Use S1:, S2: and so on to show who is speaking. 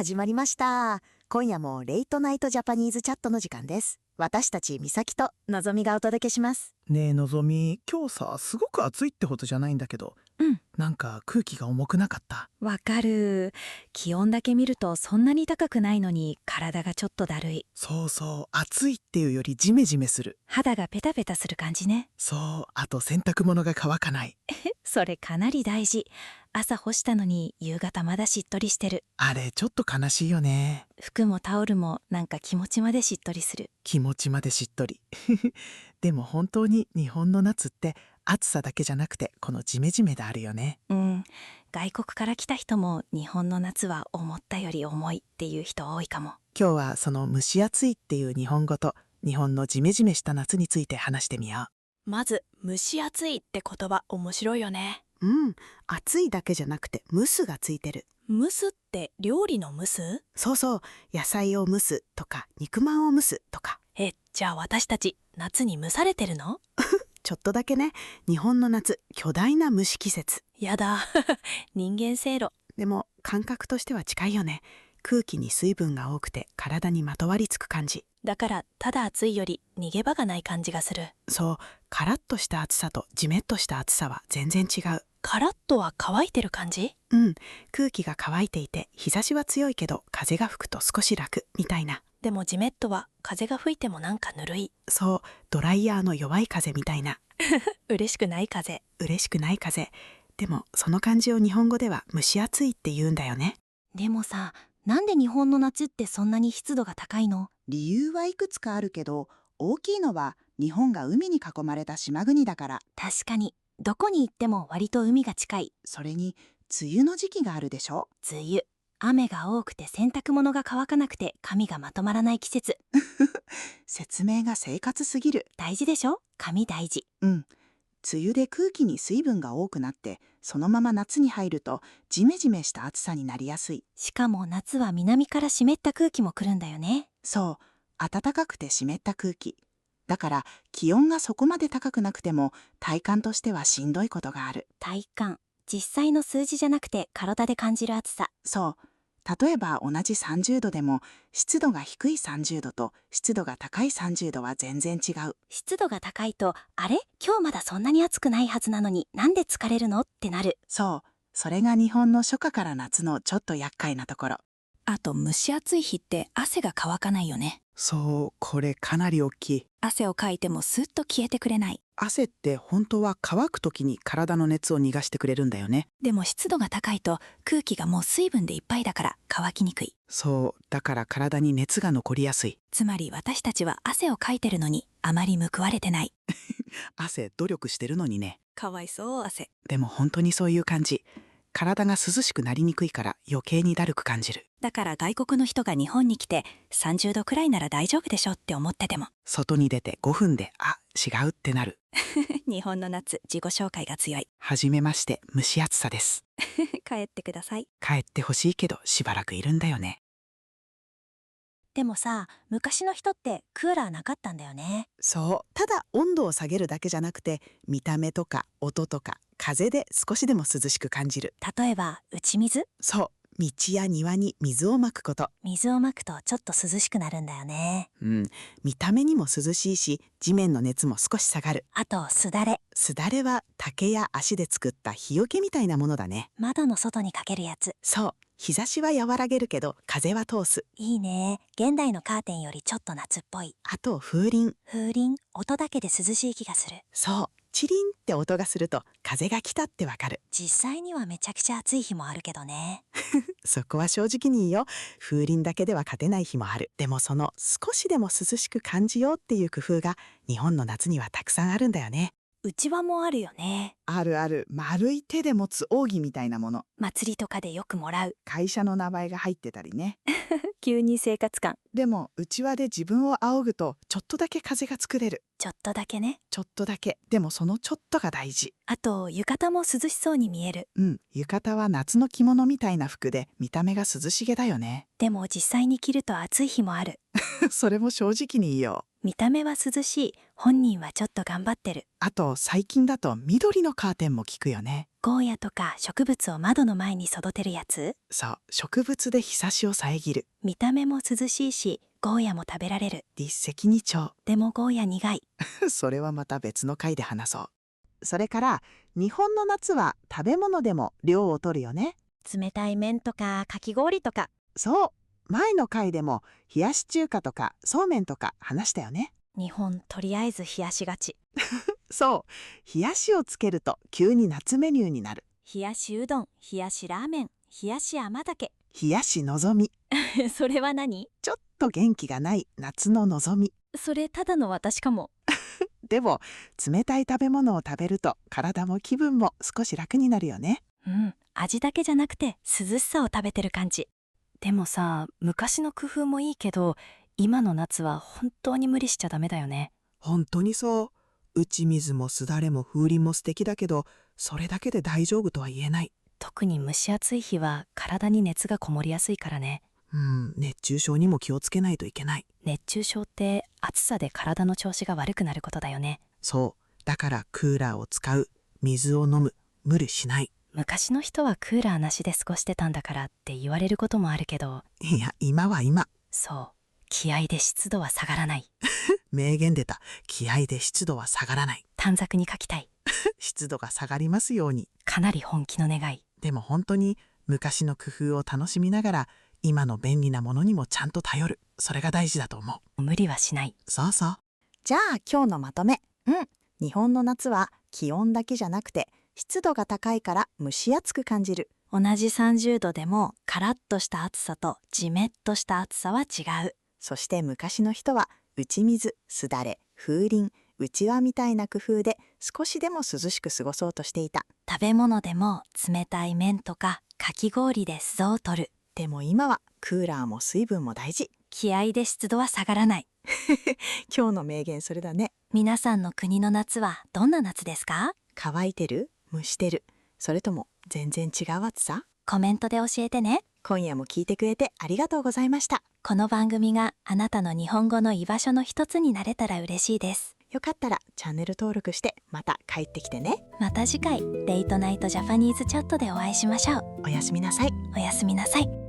S1: 始まりました。今夜もレイトナイトジャパニーズチャットの時間です。私たち美咲とのぞみがお届けします。
S2: ねえのぞみ、今日さすごく暑いってほどじゃないんだけど、なんか空気が重くなかった？
S3: わかる。気温だけ見るとそんなに高くないのに体がちょっとだるい。
S2: そうそう、暑いっていうよりジメジメする。
S3: 肌がペタペタする感じね。
S2: そう、あと洗濯物が乾かない。
S3: それかなり大事。朝干したのに夕方まだしっとりしてる。
S2: あれちょっと悲しいよね。
S3: 服もタオルもなんか気持ちまでしっとりする。
S2: 気持ちまでしっとり。でも本当に日本の夏って暑さだけじゃなくてこのジメジメであるよね。
S3: 外国から来た人も日本の夏は思ったより重いっていう人多いかも。
S2: 今日はその蒸し暑いっていう日本語と日本のジメジメした夏について話してみよ
S4: う。まず蒸し暑いって言葉面白いよね。
S1: 暑いだけじゃなくて蒸すがついてる。
S4: 蒸すって料理の蒸す？
S1: そうそう、野菜を蒸すとか肉まんを蒸すとか。
S4: じゃあ私たち夏に蒸されてるの？
S1: ちょっとだけね。日本の夏、巨大な蒸し季節。
S4: やだ人間せいろ。
S1: でも感覚としては近いよね。空気に水分が多くて体にまとわりつく感じ。
S4: だからただ暑いより逃げ場がない感じがする。
S1: そう、カラッとした暑さとジメッとした暑さは全然違う。
S4: カラッとは乾いてる感じ？
S1: 空気が乾いていて日差しは強いけど風が吹くと少し楽みたいな。
S4: でもジメッとは風が吹いてもなんかぬるい。
S1: そう、ドライヤーの弱い風みたいな。
S4: 嬉しくない風。
S1: 嬉しくない風。でもその感じを日本語では蒸し暑いって言うんだよね。
S5: でもさ、なんで日本の夏ってそんなに湿度が高いの？
S6: 理由はいくつかあるけど、大きいのは日本が海に囲まれた島国だから。
S5: 確かに、どこに行っても割と海が近い。
S6: それに梅雨の時期があるでしょ。
S5: 梅雨、雨が多くて洗濯物が乾かなくて髪がまとまらない季節。
S6: 説明が生活すぎる。
S5: 大事でしょ？髪大事。
S6: 梅雨で空気に水分が多くなってそのまま夏に入るとジメジメした暑さになりやすい。
S5: しかも夏は南から湿った空気も来るんだよね。
S6: そう、暖かくて湿った空気だから気温がそこまで高くなくても体感としてはしんどいことがある。
S5: 体感、実際の数字じゃなくて体で感じる暑さ。
S6: そう、例えば同じ30度でも湿度が低い30度と湿度が高い30度は全然違う。
S5: 湿度が高いと、あれ？今日まだそんなに暑くないはずなのになんで疲れるのってなる。
S6: そう、それが日本の初夏から夏のちょっと厄介なところ。
S3: あと蒸し暑い日って汗が乾かないよね。
S2: そう、これかなり大きい。
S3: 汗をかいてもスッと消えてくれない。
S2: 汗って本当は乾く時に体の熱を逃がしてくれるんだよね。
S3: でも湿度が高いと空気がもう水分でいっぱいだから乾きにくい。
S2: そう、だから体に熱が残りやすい。
S3: つまり私たちは汗をかいてるのにあまり報われてない。
S2: 汗努力してるのにね。
S3: かわいそう汗。
S2: でも本当にそういう感じ。体が涼しくなりにくいから余計にだるく感じる。
S3: だから外国の人が日本に来て30度くらいなら大丈夫でしょって思ってても
S2: 外に出て5分で違うってなる。
S3: 日本の夏、自己紹介が強い。
S2: はじめまして、蒸し暑さです。
S3: 帰ってください。
S2: 帰ってほしいけどしばらくいるんだよね。
S5: でもさ、昔の人ってクーラーなかったんだよね。
S1: そう、ただ温度を下げるだけじゃなくて見た目とか音とか風で少しでも涼しく感じる。
S5: 例えば打ち水？
S1: そう、道や庭に水をまくこと。
S5: 水をまくとちょっと涼しくなるんだよね。
S1: 見た目にも涼しいし地面の熱も少し下がる。
S5: あとすだれ。
S1: すだれは竹や足で作った日よけみたいなものだね。
S5: 窓の外にかけるやつ。
S1: そう、日差しは和らげるけど風は通す。
S5: いいね。現代のカーテンよりちょっと夏っぽい。
S1: あと風鈴。
S5: 風鈴、音だけで涼しい気がする。
S1: そう、チリンって音がすると風が来たってわかる。
S5: 実際にはめちゃくちゃ暑い日もあるけどね。
S1: そこは正直にいいよ。風鈴だけでは勝てない日もある。でもその少しでも涼しく感じようっていう工夫が日本の夏にはたくさんあるんだよね。
S5: うちわもあるよね。
S6: あるある、丸い手で持つ扇みたいなもの。
S5: 祭りとかでよくもらう。
S6: 会社の名前が入ってたりね。
S3: 急に生活感。
S6: でもうちわで自分を仰ぐとちょっとだけ風が作れる。
S5: ちょっとだけね。
S6: ちょっとだけ。でもそのちょっとが大事。
S3: あと浴衣も涼しそうに見える。
S6: 浴衣は夏の着物みたいな服で見た目が涼しげだよね。
S5: でも実際に着ると暑い日もある。
S6: それも正直にいいよ。
S3: 見た目は涼しい、本人はちょっと頑張ってる。
S2: あと最近だと緑のカーテンも聞くよね。
S3: ゴーヤとか植物を窓の前に育てるやつ。
S2: そう、植物で日差しを遮る。
S3: 見た目も涼しいし、ゴーヤも食べられる。
S2: 一石二鳥。
S3: でもゴーヤ苦い。
S2: それはまた別の回で話そう。
S6: それから日本の夏は食べ物でも涼を取るよね。
S5: 冷たい麺とかかき氷とか。
S6: そう、前の回でも冷やし中華とかそうめんとか話したよね。
S5: 日本とりあえず冷やしがち。
S6: そう、冷やしをつけると急に夏メニューになる。
S5: 冷やしうどん、冷やしラーメン、冷やし甘酒。
S6: 冷やしのぞみ。
S5: それは何？
S6: ちょっと元気がない夏ののぞみ。
S5: それただの私かも。
S6: でも冷たい食べ物を食べると体も気分も少し楽になるよね。
S3: 味だけじゃなくて涼しさを食べてる感じ。でもさ、昔の工夫もいいけど、今の夏は本当に無理しちゃダメだよね。
S2: 本当にそう。打ち水もすだれも風鈴も素敵だけど、それだけで大丈夫とは言えない。
S3: 特に蒸し暑い日は体に熱がこもりやすいからね。
S2: 熱中症にも気をつけないといけない。
S3: 熱中症って暑さで体の調子が悪くなることだよね。
S2: そう。だからクーラーを使う、水を飲む、無理しない。
S3: 昔の人はクーラーなしで過ごしてたんだからって言われることもあるけど、
S2: いや、今は今。
S3: そう。気合で湿度は下がらない。
S2: 名言出た。気合で湿度は下がらない。
S3: 短冊に書きたい。
S2: 湿度が下がりますように。
S3: かなり本気の願い。
S2: でも本当に昔の工夫を楽しみながら、今の便利なものにもちゃんと頼る。それが大事だと思う。
S3: 無理はしない。
S2: そうそう。
S1: じゃあ今日のまとめ。日本の夏は気温だけじゃなくて湿度が高いから蒸し暑く感じる。
S3: 同じ30度でもカラッとした暑さとジメッとした暑さは違う。
S1: そして昔の人は打ち水、すだれ、風鈴、うちわみたいな工夫で少しでも涼しく過ごそうとしていた。
S3: 食べ物でも冷たい麺とかかき氷で涼を取る。
S1: でも今はクーラーも水分も大事。
S3: 気合で湿度は下がらない。
S1: 今日の名言それだね。
S3: 皆さんの国の夏はどんな夏ですか？
S1: 乾いてる？蒸してる？それとも全然違う暑さ？
S3: コメントで教えてね。
S1: 今夜も聞いてくれてありがとうございました。
S3: この番組があなたの日本語の居場所の一つになれたら嬉しいです。
S1: よかったらチャンネル登録してまた帰ってきてね。
S3: また次回レイトナイトジャパニーズチャットでお会いしましょう。
S1: おやすみなさい。
S3: おやすみなさい。